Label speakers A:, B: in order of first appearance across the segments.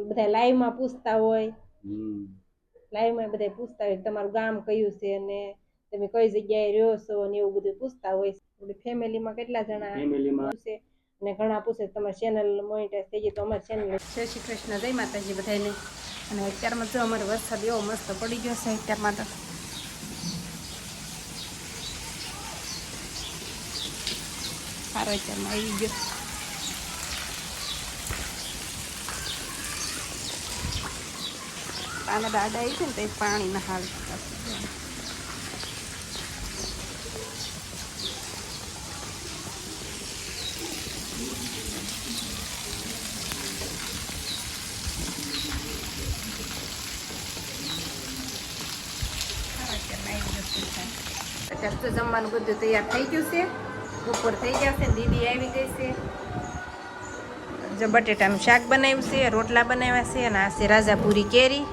A: બધા લાઈવમાં પૂછતા હોય, લાઈવમાં બધા પૂછતા હોય તમારું ગામ કયું છે ને તમે કઈ જગ્યાએ રહ્યો છો ને એવું બધું પૂછતા હોય. ફેમિલીમાં કેટલા જણા છે અને ઘણા પૂછે તમારી ચેનલ મોનિટાઈઝ થઈ ગઈ તો અમારી ચેનલ. જય શ્રી કૃષ્ણ, જય માતાજી બધાને. અને અત્યારમાં જો અમારો વરસાદ એવો મસ્ત પડી ગયો છે અત્યારમાં તો. સારો અત્યારમાં આવી ગયો. પાના દાદા આવી છે ને તો પાણી ના હાલ અત્યારે તો જમવાનું બધું તૈયાર થઈ ગયું છે. બપોર થઈ જશે, દીદી આવી ગઈ છે. જો બટેટાનું શાક બનાવ્યું છે, રોટલા બનાવ્યા છે અને આ છે રાજાપુરી કેરી.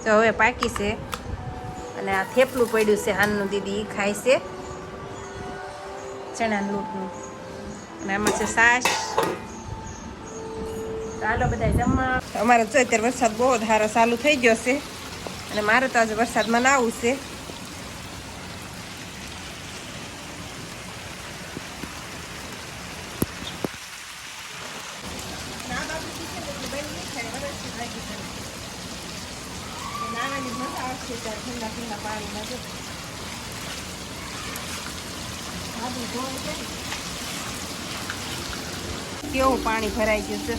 A: તો હવે પાકી છે અને આ થેપલું પડ્યું છે હાનનું, દીદી ખાય છે ચણાના લોટનું. અને આમાં છે છાશ. ચાલો બધા જમવા. અમારે જો અત્યારે વરસાદ બહુ ધારો ચાલુ થઈ ગયો છે અને મારે તો આજે વરસાદમાં નાવું છે. ઠંડા ઠંડા પાણીમાં કેવું પાણી ભરાઈ ગયું છે.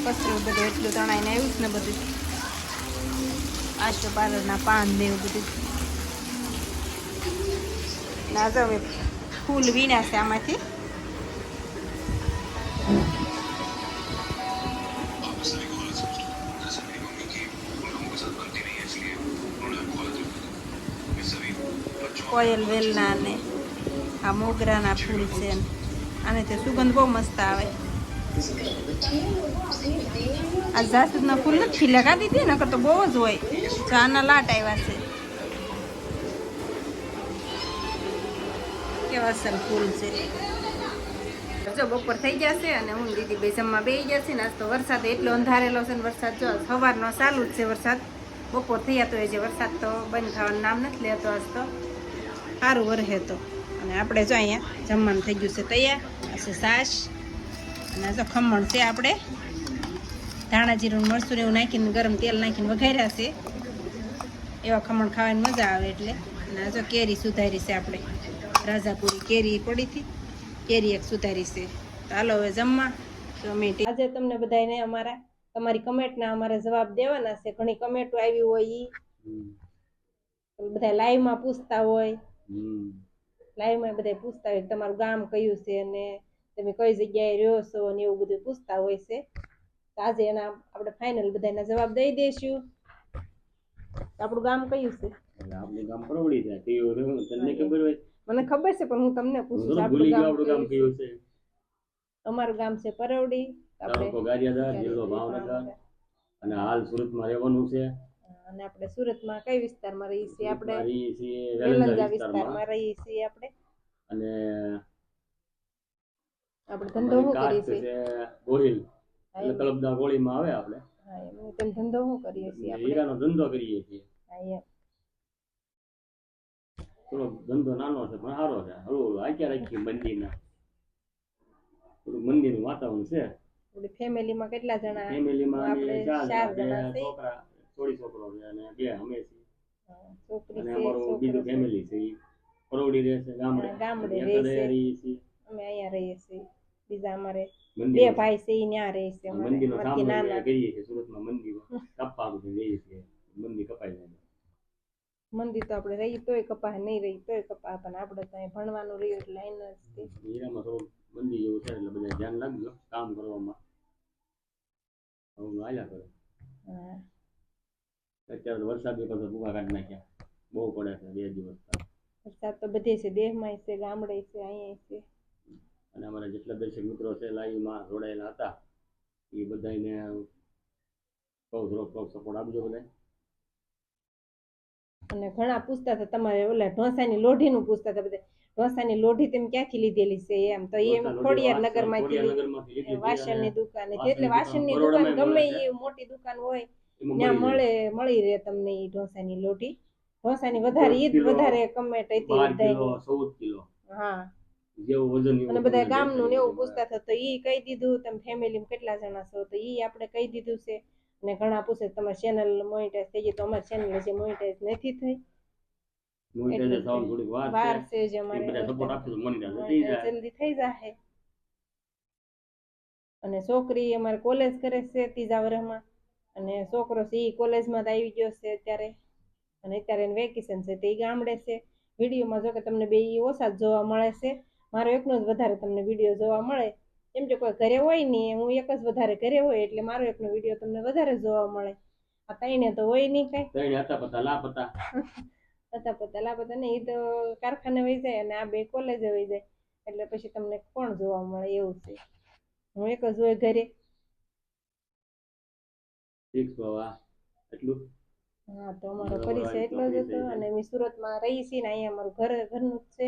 A: કચરું બધું એટલું તણાઈને આવ્યું છે ને બધું. આસ્તો પાર્લરના પાન ને એવું બધું. ના જો હવે ફૂલ વીણ્યા છે આમાંથી. કોયલ વેલના ને આ મોગરાના ફૂલ છે. આને તે સુગંધ બહુ મસ્ત આવે. આ જાસૂદના ફૂલ નથી ખીલા કાઢી દે નકર તો બહુ જ હોય. જો આના લાટ આવ્યા છે. કેવા અસલ ફૂલ છે. જો બપોર થઈ જશે અને હું દીદી બે જમવા બેસી જશે ને. આજ તો વરસાદ એટલો અંધારેલો છે ને. વરસાદ જો સવારનો ચાલુ જ છે વરસાદ. બપોર થયા તો એ જે વરસાદ તો બંધ થવાનું નામ નથી લેતો. આજ તો સારું વરસે તો. અને આપણે જો અહીંયા જમવાનું થઈ ગયું છે તૈયાર. આ છે છાશ અને જો ખમણ છે. આપણે ધાણા જીરું મરચું એવું નાખીને ગરમ તેલ નાખીને વઘાર્યા છે. એવા ખમણ ખાવાની મજા આવે એટલે. અને આ જો કેરી સુધારી છે આપણે. રાજાપુરી કેરી પડી હતી, કેરી એક સુધારી છે. તો હાલો હવે જમવા. તો આજે તમને બધાને તમારી કમેન્ટના અમારે જવાબ દેવાના છે. ઘણી કમેન્ટો આવી હોય એ બધા લાઈવમાં પૂછતા હોય. લાઈવમાં બધા પૂછતા હોય તમારું ગામ કયું છે અને તમે કઈ જગ્યાએ રહ્યો છો અને એવું બધું પૂછતા હોય છે. તો આજે એના આપણે ફાઇનલ બધાના જવાબ દઈ દઈશું. આપણું ગામ કયું છે? આપણું ગામ પરવડી છે. તમને ખબર હોય? મને ખબર છે પણ હું તમને પૂછું છું આપણું ગામ કયું છે? અમારું ગામ છે પરવડી. તાલુકો ગારિયાધાર, જિલ્લો ભાવનગર અને હાલ સુરતમાં રહેવાનું છે. અને આપણે સુરતમાં કઈ વિસ્તારમાં રહીએ છીએ? આપણે વેલંજા વિસ્તારમાં રહીએ છીએ આપણે. અને આપણે ધંધો શું કરીએ છીએ? ગોહિલ એટલે તળપદા ગોળીમાં આવે આપણે. હા એમ તેમ ધંધો શું કરીએ છીએ? આપણે હીરાનો ધંધો કરીએ છીએ. હા એમ. થોડો ધંધો નાનો છે પણ સારો છે. હળવું આક્યા રાખીએ મંદિરના. થોડું મંદિરનું વાતાવરણ છે. આપણી ફેમિલીમાં કેટલા જણા? ફેમિલીમાં આપણે 4 જણા છે. છોકરા છોકરો છે અને 2 અમે છીએ. છોકરી છે. અમારું બીજું ફેમિલી છે પરવડી રહે છે. ગામડે રહે છે. અમે અહીંયા રહીએ છીએ. બીજા અમારે 2 ભાઈ છે એ ત્યાં રહે છે. મંદિરનો સામનો કરીએ છીએ સુરતમાં. મંદિર કપ્પા બધું લઈએ છીએ. મંદિર કપાઈ જાય. મંદિર તો આપણે રહી તોય કપા, નહીં રહી તોય કપા. પણ આપણે તો અહીં ભણવાનું રહ્યું એટલે લાઈન જ હીરામાં થોડું મંદિર જેવું છે એટલે બધા ધ્યાન રાખજો કામ કરવામાં. હું હાલ્યા કરે. હા અત્યારે વરસાદ પાછો ભૂકા કાઢી નાખ્યા. બહુ પડે છે 2 દિવસ. વરસાદ તો બધે છે. દેહમાં છે, ગામડે છે, અહીંયા છે. અને અમારા જેટલા દર્શક મિત્રો છે લાઈવમાં જોડાયેલા હતા એ બધાને થોડોક સપોર્ટ આપજો બધા. અને ઘણા પૂછતા હતા તમારે ઓલા ઢોસાની લોઢીનું પૂછતા હતા બધા. ઢોસાની લોઢી તમે ક્યાંથી લીધેલી છે એમ તો એ ખોડિયાર નગરમાંથી
B: ખોડિયારનગરમાંથી લીધી હતી
A: વાસણની
B: અને
A: દુકાન એટલે
B: વાસણની
A: વાસણની
B: દુકાન
A: દુકાન
B: બરોડામાં
A: ગમે
B: મળે છે.
A: એ મોટી દુકાન હોય
B: એમાં
A: ત્યાં મળી રહે તમને એ ઢોસાની લોઢી ઢોસાની વધારે
B: 10
A: ઈ જ
B: કિલો,
A: વધારે કમેટ હતી
B: 12 કિલો,
A: બધાની
B: 14 કિલો
A: હા
B: જેવું વજન
A: અને
B: એવું
A: બધા
B: તમને
A: ગામનું ને એવું
B: દેખાય.
A: પૂછતા હતા તો ઈ કહી દીધું તમે ફેમિલીમાં કેટલા જણા છો તો ઈ આપણે કહી દીધું છે અને ઘણા પૂછે તમારી ચેનલ મોનિટાઈઝ થઈ ગઈ તો અમારી ચેનલ હજી મોનિટાઈઝ નથી થઈ
B: મોનિટાઈઝ થવામાં થોડીક
A: વાર
B: વાર
A: છે જ
B: છે. એ
A: અમારે
B: બધા સપોર્ટ આપશે તો મોનિટાઈઝ થઈ
A: મોનિટાઈઝ
B: જાય.
A: જલ્દી થઈ જશે અને છોકરી અમારે કોલેજ કરે છે ત્રીજા વર્ષમાં અને છોકરો છે એ કોલેજમાં જ આવી ગયો છે અત્યારે અને અત્યારે એને વેકેશન છે તે ગામડે છે વિડીયોમાં જો કે તમને બે ઓછા જ જોવા મળે છે મારો એકનો જ વધારે તમને વિડીયો જોવા મળે કેમ કે કોઈ ઘરે હોય નહીં હું એક જ વધારે ઘરે હોય એટલે મારો એકનો વિડીયો તમને વધારે જોવા મળે આ તઈને તો હોય નહીં કઈ
B: તઈને હતા પતા લાપતા
A: પતા લાપતા નહીં એ તો કારખાને વહી જાય અને આ બે કોલેજે વહી જાય એટલે પછી તમને કોણ જોવા મળે એવું છે હું એક જ હોય ઘરે
B: ફિક્સ બાવા એટલું
A: હા તો અમારો પરિચય એટલો જ હતો અને અમે સુરતમાં રહી છીએ ને અહીંયા અમારું ઘરનું જ છે